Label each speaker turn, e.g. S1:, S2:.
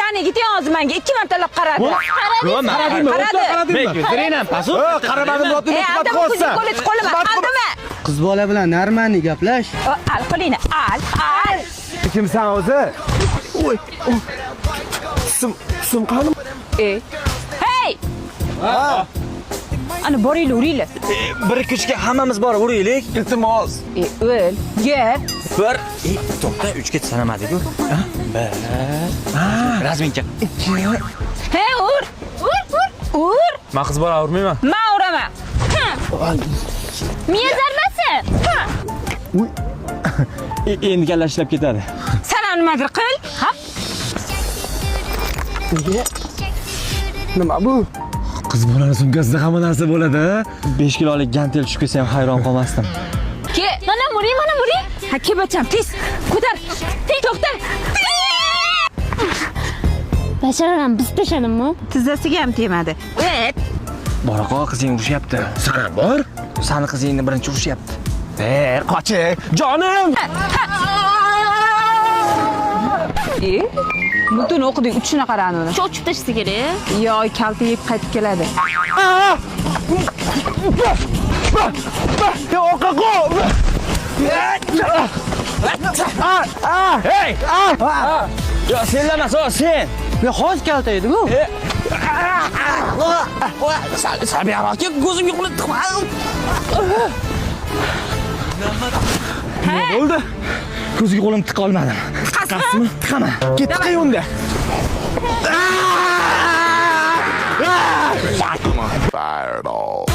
S1: Qani keting hozir menga 2 martalab qaradi.
S2: Qaradingmi?
S1: Qaradi.
S2: Zireynan pasu.
S3: Qaramadim, otni tuhmat qilsa.
S1: Aldimi?
S4: Qiz bola bilan normalniy gaplash.
S1: Al qo'lingni, al.
S3: Kimsan o'zi? Voy. Sumqanim.
S1: Hey! Ana boringlar, uringlar.
S2: Bir kuchga hammamiz borib uraylik.
S3: Iltimos.
S1: O'l, yer.
S2: 1 to'xta 3 ga sanamadiku. 1 razminka.
S1: Hey, ur.
S3: Men qiz bola urmayman.
S1: Men uraman. Miya zarbasi.
S3: Endi gallashlab ketadi.
S1: Sana nimadir qil. Ha?
S3: Nima bu? Qiz bolaning sumkasida hamma narsa bo'ladi. 5 kilolik gantel tushib ketsa ham hayron qolmasdim.
S1: Ke, mana muring. Ha, ke bacham, tez. Ko'tar. Tez, to'xta.
S5: Basharam biz tashanimmi?
S1: Tizzasiga ham tegmadi.
S3: Bora qol, qizing urushyapti. Siqar bor. Sani qizingni birinchi urushyapti. Ber, qoching. Jonim.
S1: Butun o'qidik, uchishini qarani uni.
S5: Shu ochib tashlasa kerak.
S1: Yo'q, kalta yeb qaytib keladi.
S3: Yo'qa qo'y. Hey!
S2: Yo, senlamas o, sen.
S4: Ya hozir kalta edi-ku.
S2: Sabi aroqqa ko'zimga qulib tiqma.
S3: Nima bo'ldi? Ko'ziga qo'lim tiqa olmadim. Tiqasizmi? Tiqaman. Ket tiqay unda.
S6: Fired all.